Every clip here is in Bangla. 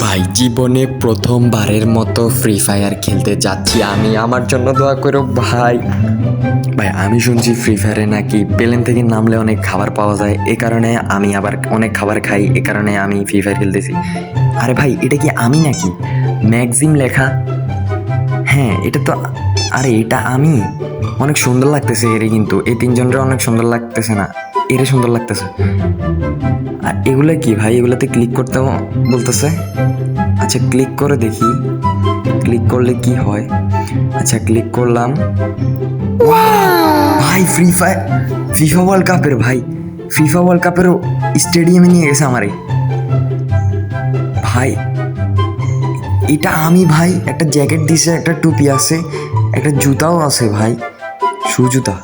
ভাই জীবনে প্রথমবারের মতো ফ্রি ফায়ার খেলতে যাচ্ছি আমি, আমার জন্য দোয়া করো ভাই। ভাই আমি শুনছি ফ্রি ফায়ারে নাকি প্লেন থেকে নামলে অনেক খাবার পাওয়া যায়, এ কারণে আমি আবার অনেক খাবার খাই, এ কারণে আমি ফ্রি ফায়ার খেলতেছি। আরে ভাই এটা কি আমি নাকি? ম্যাক্সিম লেখা, হ্যাঁ এটা তো, আরে এটা আমি। অনেক সুন্দর লাগতেছে এরে, কিন্তু এই তিনজনের অনেক সুন্দর লাগতেছে না, এরে সুন্দর লাগতেছে। আর এগুলো কি ভাই? এগুলোতে ক্লিক করতে বলতেছে। আচ্ছা ক্লিক করে দেখি, ক্লিক করলে কি হয়। আচ্ছা ক্লিক করলাম। ভাই ফিফা ওয়ার্ল্ড কাপের, ভাই ফিফা ওয়ার্ল্ড কাপেরও স্টেডিয়ামে নিয়ে গেছে আমারে ভাই। এটা আমি ভাই, একটা জ্যাকেট দিছে, একটা টুপি আছে, একটা জুতাও আছে ভাই, শু জুতা।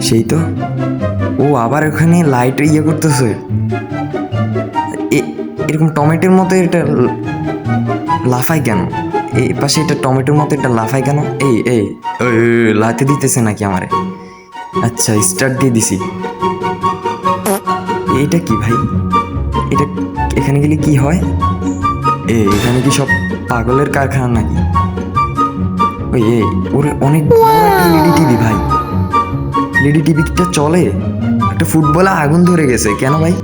সেই তো। ও আবার ওখানে লাইট ইয়ে করতেছে, এরকম টমেটোর মতো এটা লাফাই কেন? এই পাশে এটা টমেটোর মতো এটা লাফাই কেন? এই লাতে দিতেছে নাকি আমারে? আচ্ছা স্টার্ট দিয়ে দিছি। এটা কি ভাই? এটা এখানে গেলে কি হয়? এখানে কি সব পাগলের কারখানা নাকি? ওই ওরে অনেক বড় একটা এলইডি টিভি ভাই, এলইডি টিভিটা চলে। একটা ফুটবলে আগুন ধরে গেছে কেন ভাই?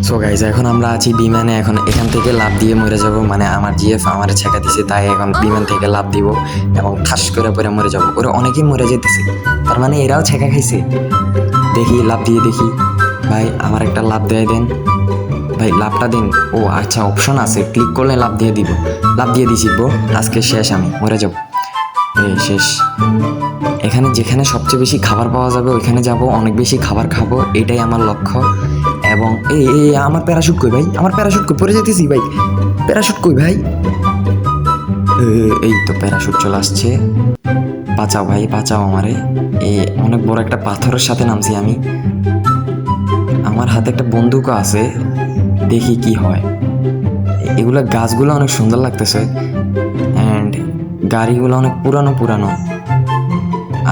সো গাইজ এখন আমরা আছি বিমানে, এখন এখান থেকে লাফ দিয়ে মরে যাব, মানে আমার জিএফ আমার ছেঁকা দিছে, তাই এখন বিমান থেকে লাফ দিব এবং ঠাস করে পরে মরে যাব। ওরা অনেকেই মরে যেতেছে, তার মানে এরাও ছেঁকা খাইছে। দেখি লাফ দিয়ে দেখি ভাই, আমার একটা লাফ দিয়ে দেন ভাই, লাভটা দিন। ও আচ্ছা অপশন আছে, ক্লিক করলে লাভ দিয়ে দিব। লাভ দিয়ে দিছি ব্রো, আজকে শেষ, আমি মরে যাব। শেষ। এখানে যেখানে সবচেয়ে বেশি খাবার পাওয়া যাবে ওইখানে যাব, অনেক বেশি খাবার খাবো, এটাই আমার লক্ষ্য। এবং আমার প্যারাশুট কই ভাই? আমার প্যারাশুট কই? পরে যেতেছি ভাই, প্যারাশুট কই ভাই? এই তো প্যারাশুট চলে আসছে। বাঁচাও ভাই বাঁচাও আমারে। অনেক বড় একটা পাথরের সাথে নামছি আমি। আমার হাতে একটা বন্দুকও আছে, দেখি কি হয়। এগুলো গাছগুলো অনেক সুন্দর লাগতেছে, অ্যান্ড গাড়িগুলো অনেক পুরানো পুরানো।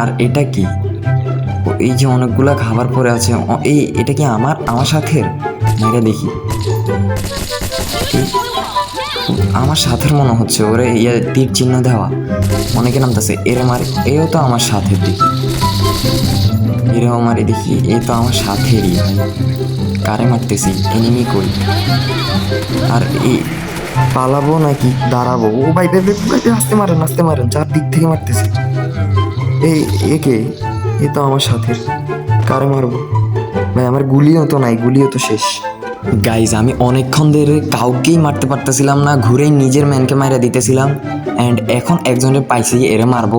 আর এটা কি? এই যে অনেকগুলা খাবার পরে আছে, এটা কি আমার সাথে? মেরে দেখি, আমার সাথের মনে হচ্ছে। ওরে তীর চিহ্ন দেওয়া, অনেকে নামতেছে। এরে মারে, এও তো আমার সাথে, দেখি এরাও মারি দেখি, এ তো আমার সাথেরই। কারে মারতেছি? এনিমি কই? আর পালাবো নাকি দাঁড়াবো? ও ভাই আসতে মারেন, চারদিক থেকে মারতেছি। একে, এ তো আমার সাথে, কারে মারবো ভাই? আমার গুলিও তো নাই, গুলিও তো শেষ। গাইজ আমি অনেকক্ষণ ধরে কাউকেই মারতে পারতেছিলাম না, ঘুরে নিজের ম্যানকে মারা দিতেছিলাম, অ্যান্ড এখন একজনের পাইছি, এরে মারবো,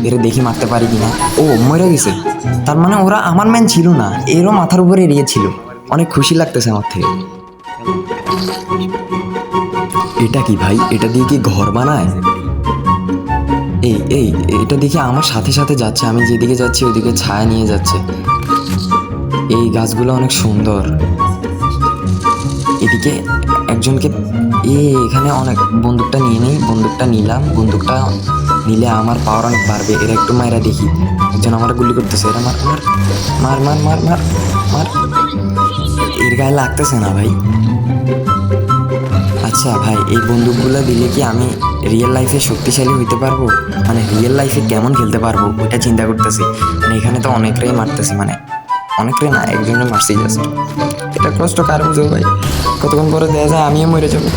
এরে দেখি মারতে পারি কিনা। ও মরে গেছে, তার মানে ওরা আমার ম্যান ছিল না, এরও মাথার উপরে এড়িয়ে ছিল। অনেক খুশি লাগতেছে আমার থেকে। এটা কি ভাই? এটা দিয়ে কি ঘর বানায়? এটা দেখি আমার সাথে সাথে যাচ্ছে, আমি যেদিকে যাচ্ছি ওইদিকে ছায়া নিয়ে যাচ্ছে। এই গাছগুলো অনেক সুন্দর। এদিকে একজনকে, এখানে অনেক, বন্দুকটা নিয়ে নেই, বন্দুকটা নিলাম, বন্দুকটা নিলে আমার পাওয়ার অনেক বাড়বে। এরা একটু মায়েরা দেখি, একজন আমার গুলি করতেছে, এরা মার মার মার মার মার মার। এর গায়ে লাগতেছে না ভাই। আচ্ছা ভাই এই বন্দুকগুলো দিলে কি আমি রিয়েল লাইফে শক্তিশালী হইতে পারবো? মানে রিয়েল লাইফে কেমন খেলতে পারবো ওইটা চিন্তা করতেছি। মানে এখানে তো অনেকটাই মারতেছি, মানে অনেকটাই না, একজনের মারছি জাস্ট। এটা কষ্ট কার বুঝবো ভাই? কতক্ষণ পরে দেখা যায় আমিও মরে যাবো।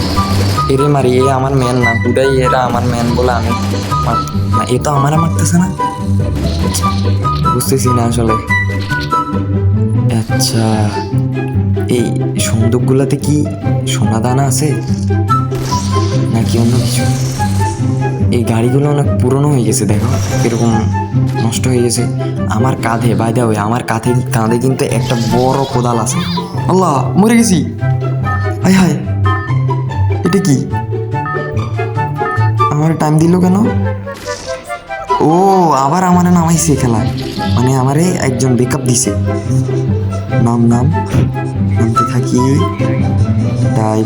এরে মারি, এ আমার ম্যান না, পুরাই এরা আমার ম্যান বলে আমি না, এ তো আমারে মারতেছে না, বুঝতেছি না আসলে। আচ্ছা এই সন্দুকগুলোতে কি সোনা দানা আছে নাকি অন্য কিছু? এই গাড়িগুলো অনেক পুরনো হয়ে গেছে, দেখো এরকম নষ্ট হয়ে গেছে। আমার কাঁধে বাইদা হয়ে আমার কাঁধে কিন্তু একটা বড় কোদাল আছে। আল্লাহ মরে গেছি, হায় হায়, এটা কি? আমার টাইম দিল কেন? ও আবার আমারে নামাইছে খেলায়, মানে আমারে একজন বেকআপ দিছে। নামতে থাকি, তাই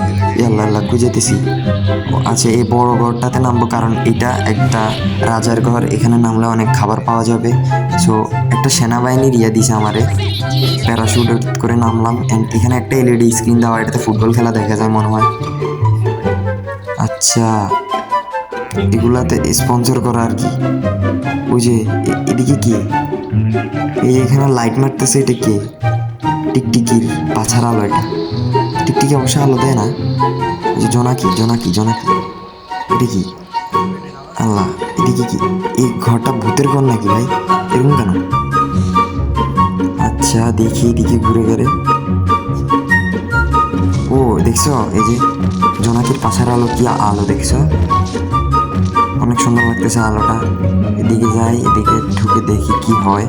আল্লাহ খুঁজেতেছি। আচ্ছা এই বড় ঘরটাতে নামবো, কারণ এটা একটা রাজার ঘর, এখানে নামলে অনেক খাবার পাওয়া যাবে। সো একটা সেনাবাহিনীর দিছে আমারে, প্যারাশুট করে নামলাম। এখানে একটা এলইডি স্ক্রিন দেওয়া, এটাতে ফুটবল খেলা দেখা যায় মনে হয়। আচ্ছা, এগুলাতে স্পন্সর করা আর কি। ওই যে এদিকে কি, এই এখানে লাইট মারতেছে, এটা কে? টিকটিকির পাছার আলো এটা। টিকটিকি অবশ্য আলো দেয় না। ওই যে জোনাকি জোনাকি জোনাকি, এটা কি? আল্লাহ, এদিকে কি? এই ঘরটা ভূতের ঘর নাকি ভাই? এরকম কেন? আচ্ছা দেখি এদিকে ঘুরে ঘুরে। ও দেখছো, এই যে জোনাকির পাছার আলো, কি আলো দেখছো? অনেক সুন্দর লাগতেছে আলোটা। এদিকে যাই, এদিকে ঢুকে দেখি কি হয়।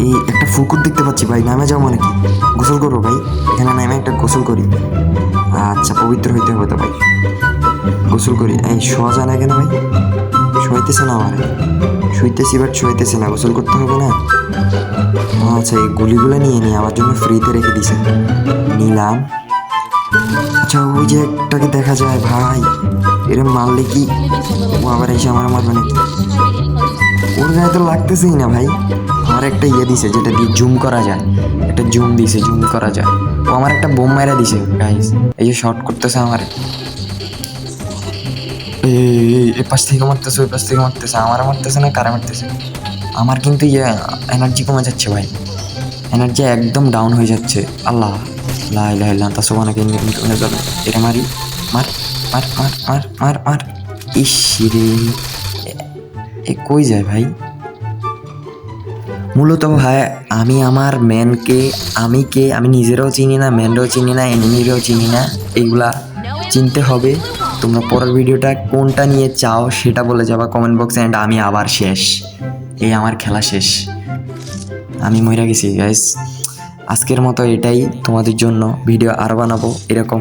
এই একটা পুকুর দেখতে পাচ্ছি ভাই, নামে যাও মানে কি? গোসল করবো ভাই, এখানে নামে একটা গোসল করি। আচ্ছা পবিত্র হইতে হবে তো ভাই, গোসল করি। এই শোয়া যায় না কেন ভাই? শোয়াইতেছে না আমার, শুইতেছি বাট শোয়াইতেছে না, গোসল করতে হবে না? আচ্ছা এই গুলিগুলো নিয়ে নিই, আমার জন্য ফ্রিতে রেখে দিছে, নিলাম। আচ্ছা ওই যে একটাকে দেখা যায় ভাই, এরম মারলে কি ও আবার এসে আমার মারবে নাকি? ওর গায়ে তো লাগতেছেই না ভাই। আমার একটা ইয়ে দিছে যেটা দিয়ে জুম করা যায়, একটা জুম দিছে, জুম করা যায়। ও আমার একটা বোম মারা দিছে গাইস, এই যে শর্ট করতেছে আমার। এই পাশ থেকে মারতেছে, ওই পাশ থেকে মারতেছে, আমার মারতেছে না, কারা মারতেছে? আমার কিন্তু ইয়ে এনার্জি কমে যাচ্ছে ভাই, এনার্জি একদম ডাউন হয়ে যাচ্ছে। আল্লাহ লাই লাই লা তা সোবানাকে এটা মারি, মার মার মার মার মার মার। ইস রে, এ কই যায় ভাই? মূলত ভাই আমি আমার ম্যানকে, আমি নিজেরাও চিনি না, ম্যানরাও চিনি না, এনিমিরাও চিনি না। এইগুলা চিনতে হবে। তোমরা পরের ভিডিওটা কোনটা নিয়ে চাও সেটা বলে যাবা কমেন্ট বক্সে, অ্যান্ড আমি আবার শেষ, এই আমার খেলা শেষ, আমি মরে গেছি গাইস। আজকের মতো এটাই তোমাদের জন্য, ভিডিও আর বানাবো এরকম।